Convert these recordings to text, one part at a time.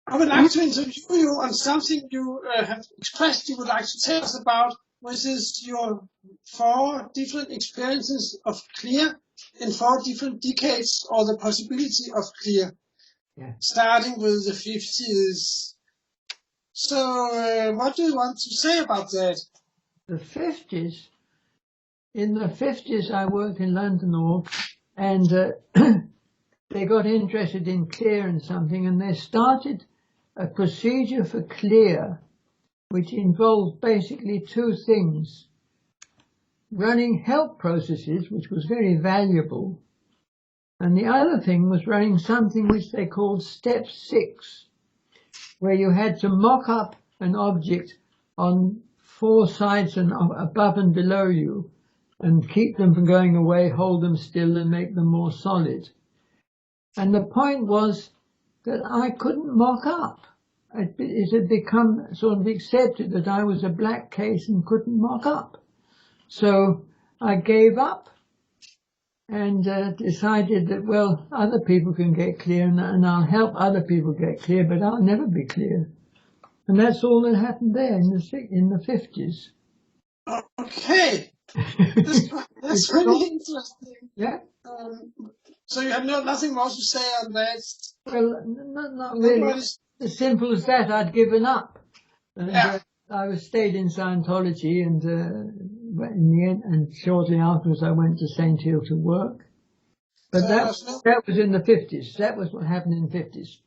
I would like to interview you on something you have expressed you would like to tell us about, which is your 4 different experiences of clear in 4 different decades, or the possibility of clear, starting with the 50s. So, what do you want to say about that? The 50s. In the 50s, I worked in London and they got interested in clear and something, and they started a procedure for clear, which involved basically 2 things. Running help processes, which was very valuable, and the other thing was running something which they called step 6, where you had to mock up an object on 4 sides and above and below you, and keep them from going away, hold them still and make them more solid. And the point was that I couldn't mock up. It had become sort of accepted that I was a black case and couldn't mock up. So I gave up and decided that, well, other people can get clear and I'll help other people get clear, but I'll never be clear. And that's all that happened there in the 50s. Okay. That's really interesting. Yeah. So you have nothing more to say on that? Well, not really. As simple as that, I'd given up. And, I stayed in Scientology, and in the end, and shortly afterwards, I went to St. Hill to work. But that was in the 50s. That was what happened in the 50s.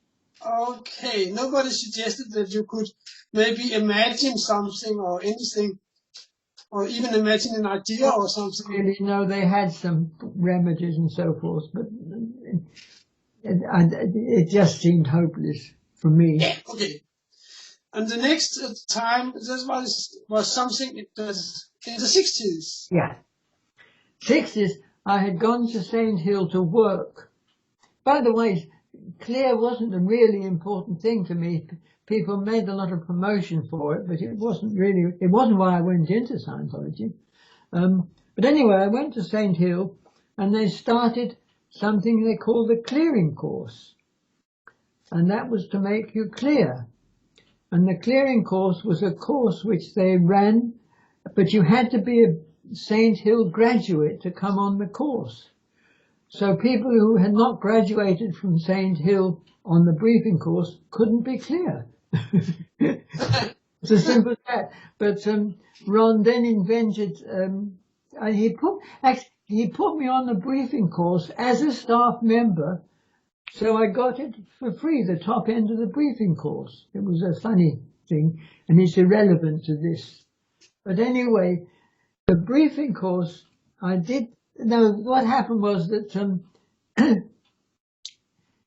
Okay. Nobody suggested that you could maybe imagine something or anything, or even imagine an idea or something? Really, no, they had some remedies and so forth, but it just seemed hopeless for me. Yeah, okay. And the next time, this was something in the 60s. Yeah. 60s, I had gone to St. Hill to work. By the way, clear wasn't a really important thing to me. People made a lot of promotion for it, but it wasn't why I went into Scientology. But anyway, I went to St. Hill and they started something they called the clearing course. And that was to make you clear. And the clearing course was a course which they ran, but you had to be a St. Hill graduate to come on the course. So people who had not graduated from St. Hill on the briefing course couldn't be clear. It's as simple as that. But Ron then invented, he put me on the briefing course as a staff member, so I got it for free, the top end of the briefing course. It was a funny thing, and it's irrelevant to this. But anyway, the briefing course I did. No, what happened was that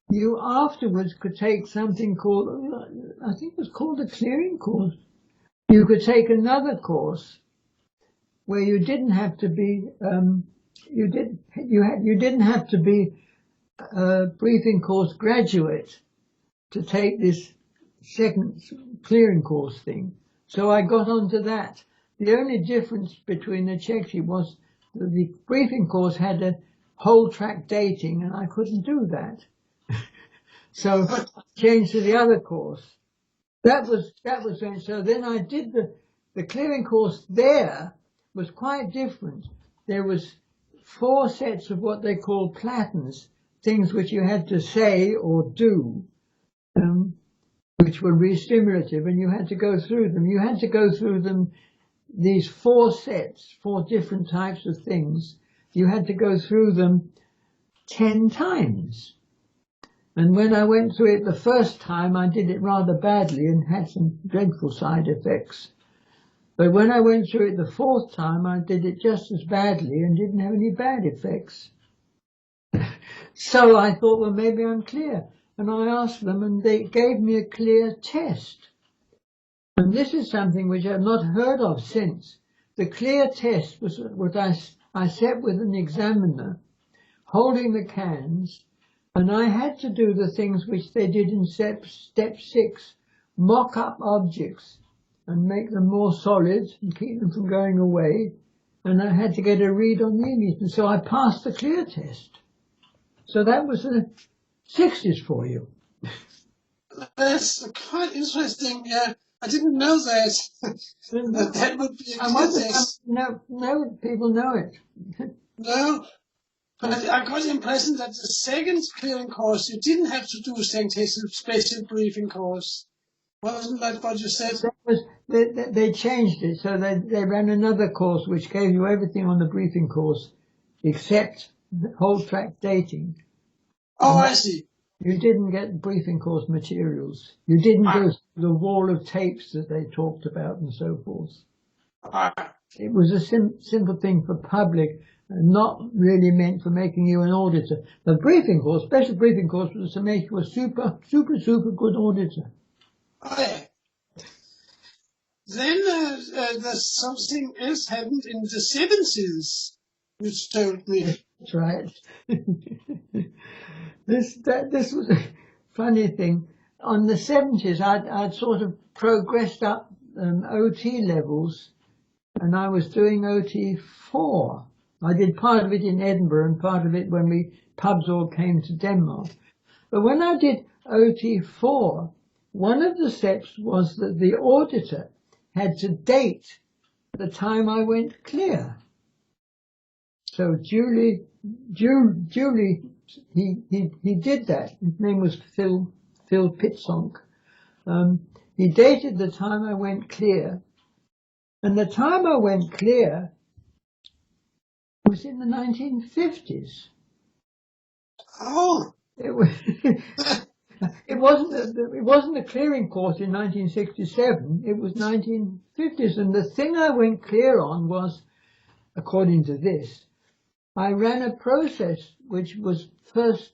you afterwards could take something called, I think it was called a clearing course. You could take another course where you didn't have to be, you didn't have to be a briefing course graduate to take this second clearing course thing. So I got onto that. The only difference between the Chekshi was that the briefing course had a whole track dating, and I couldn't do that. So I changed to the other course. That was when, so then I did the clearing course. There was quite different. There was 4 sets of what they call platens, things which you had to say or do, which were re-stimulative, and you had to go through them. You had to go through them, these 4 sets, 4 different types of things. You had to go through them 10 times. And when I went through it the first time, I did it rather badly and had some dreadful side effects. But when I went through it the 4th time, I did it just as badly and didn't have any bad effects. So I thought, well, maybe I'm clear. And I asked them, and they gave me a clear test. And this is something which I've not heard of since. The clear test was what I sat with an examiner, holding the cans, and I had to do the things which they did in step 6, mock up objects and make them more solid and keep them from going away. And I had to get a read on the image. And so I passed the clear test. So that was the 60s for you. That's quite interesting. Yeah, I didn't know that. That would be a I clear wonder how test. people know it. No, but I got the impression that the second clearing course, you didn't have to do a special briefing course. Wasn't that what you said? That was they changed it, so they ran another course which gave you everything on the briefing course except the whole track dating. Oh, And I see. you didn't get briefing course materials. You didn't go Ah, through the wall of tapes that they talked about and so forth. ah, It was a simple thing for public, not really meant for making you an auditor. The briefing course, special briefing course, was to make you a super good auditor. oh yeah. Then there's something else happened in the 70s, you told me. That's right. This was a funny thing. On the 70s, I'd sort of progressed up OT levels, and I was doing OT4. I did part of it in Edinburgh and part of it when pubs all came to Denmark. But when I did OT4, one of the steps was that the auditor had to date the time I went clear. So Julie, he did that. His name was Phil Pitsonk. He dated the time I went clear, and the time I went clear was in the 1950s. Oh, It was. It wasn't a clearing course in 1967. It was 1950s, and the thing I went clear on was, according to this, I ran a process which was first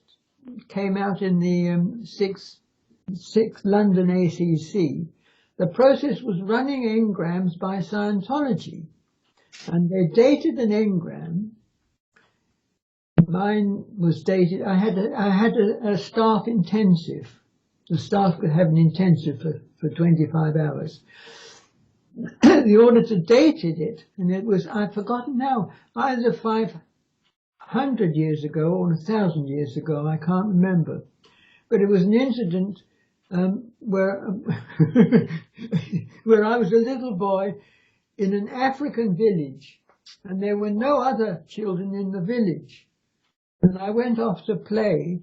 came out in the sixth London ACC. The process was running engrams by Scientology, and they dated an engram. Mine was dated. I had a staff intensive. The staff could have an intensive for 25 hours. The auditor dated it, and it was, I've forgotten now, either 500 years ago or 1,000 years ago, I can't remember. But it was an incident where where I was a little boy in an African village, and there were no other children in the village. And I went off to play,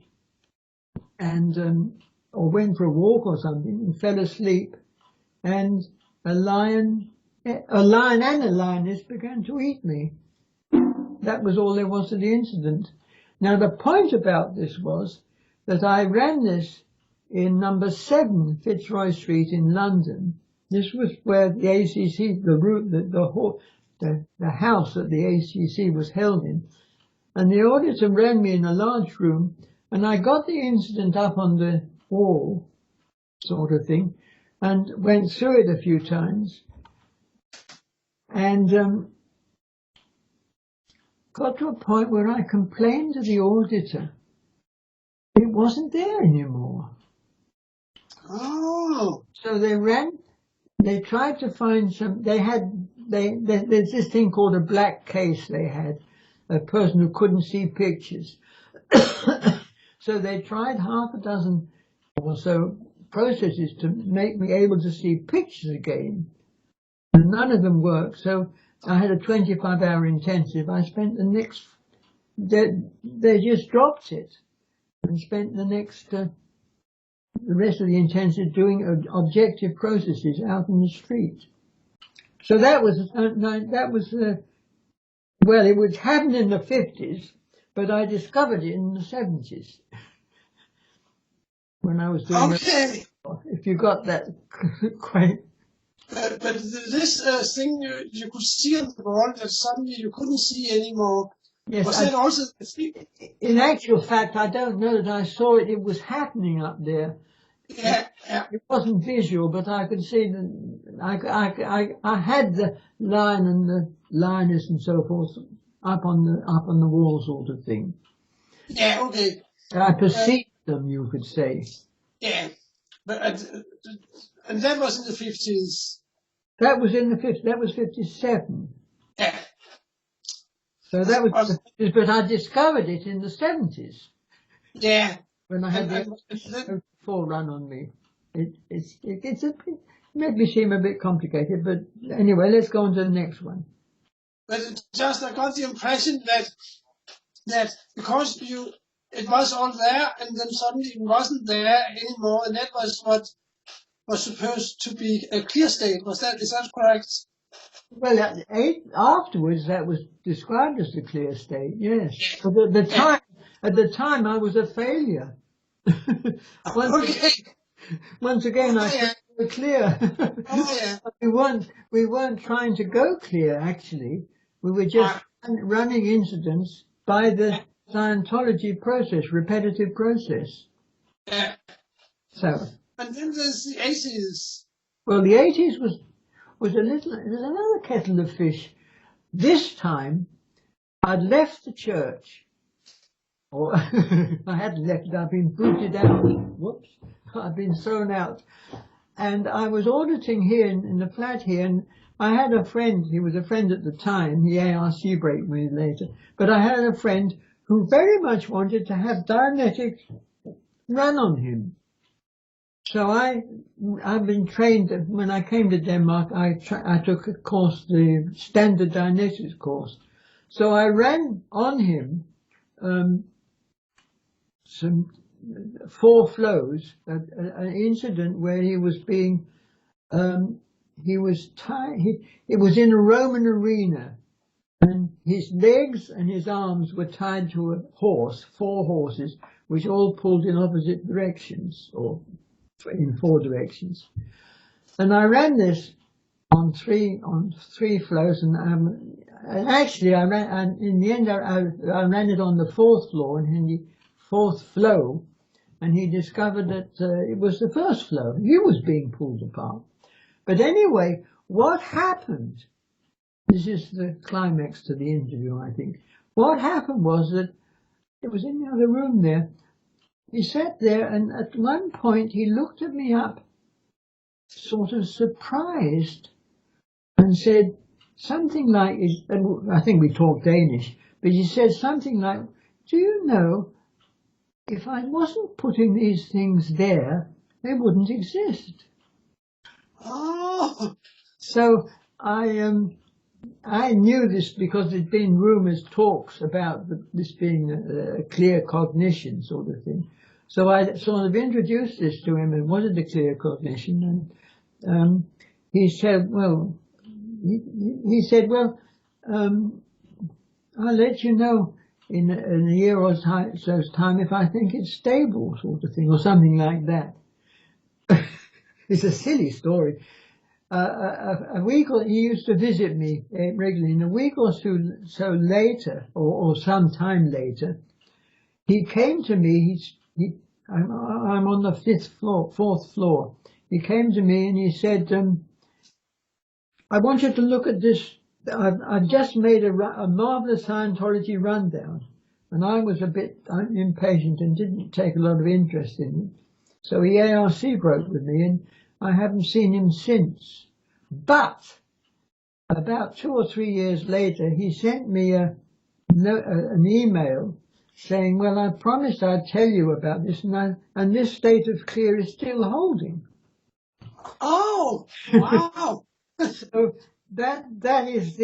and or went for a walk or something, and fell asleep, and a lion and a lioness began to eat me. That was all there was to the incident. Now the point about this was that I ran this in number 7 Fitzroy Street in London. This was where the ACC, the house that the ACC was held in. And the auditor ran me in a large room, and I got the incident up on the wall, sort of thing, and went through it a few times, and got to a point where I complained to the auditor. It wasn't there anymore. oh, So they tried to find there's this thing called a black case they had, a person who couldn't see pictures. So they tried half a dozen or so processes to make me able to see pictures again. And none of them worked. So I had a 25-hour intensive. I spent the next, they just dropped it and spent the rest of the intensive doing objective processes out in the street. So that was, well, it would happen in the 50s, but I discovered it in the 70s when I was doing okay. if you got that quite. But this thing you could see on the wall that suddenly you couldn't see anymore. Yes, Was that also the thing? in actual fact, I don't know that I saw it. It was happening up there. Yeah, yeah. It wasn't visual, but I could see I had the lion and the lioness and so forth up on the wall, sort of thing. Yeah, okay. I perceived them, you could say. Yeah, but and that was in the 50s. That was in the 50s. That was 57. Yeah. So that was, but I discovered it in the 70s Yeah. when I had And the full run on me. it's made me seem a bit complicated, but anyway, let's go on to the next one. But I got the impression that because it was all there, and then suddenly it wasn't there anymore, and that was what was supposed to be a clear state. Is that correct? Well, afterwards that was described as the clear state, yes. But at the time I was a failure. Once again, I said clear. We weren't trying to go clear, actually. We were just running incidents by the Scientology process, repetitive process. Yeah. So. And then there's the 80s. Well, the 80s was another kettle of fish. This time, I'd left the church. Or I hadn't left it, I'd been booted out. Whoops. I'd been thrown out. And I was auditing here in the flat here, and I had a friend, he was a friend at the time, he ARC broke me later, but I had a friend who very much wanted to have Dianetics run on him. So I've been trained, when I came to Denmark, I took a course, the standard Dianetics course. So I ran on him some 4 flows, an incident where he was being, it was in a Roman arena, and his legs and his arms were tied to a horse, 4 horses, which all pulled in opposite directions, or in 4 directions. And I ran this on three flows, and actually in the end I ran it on the 4th floor, and in the 4th flow, and he discovered that it was the 1st flow. He was being pulled apart. But anyway, what happened, this is the climax to the interview, I think. What happened was that it was in the other room there. He sat there, and at one point he looked at me up, sort of surprised, and said something like, I think we talked Danish, but he said something like, do you know, if I wasn't putting these things there, they wouldn't exist. Oh. So I knew this because there'd been rumours, talks about this being a clear cognition sort of thing. So I sort of introduced this to him, and what is the clear cognition? And he said, well, I'll let you know in a year or so's time if I think it's stable, sort of thing, or something like that. It's a silly story. A week, he used to visit me regularly, and a week or so later, or some time later, he came to me. I'm on the 4th floor. He came to me and he said, I want you to look at this. I've just made a marvelous Scientology rundown, and I was a bit impatient and didn't take a lot of interest in it. So he ARC broke with me, and I haven't seen him since. But about 2 or 3 years later, he sent me an email saying, well, I promised I'd tell you about this, and this state of clear is still holding. Oh, wow. So that is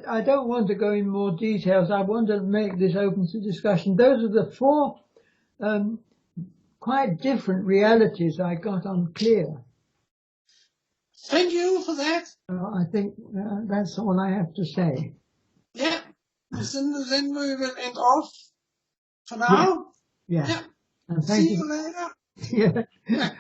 I don't want to go in more details. I want to make this open to discussion. Those are the 4 quite different realities I got on clear. Thank you for that. I think that's all I have to say. Yeah. Then we will end off for now. Yeah. And see you later. Yeah.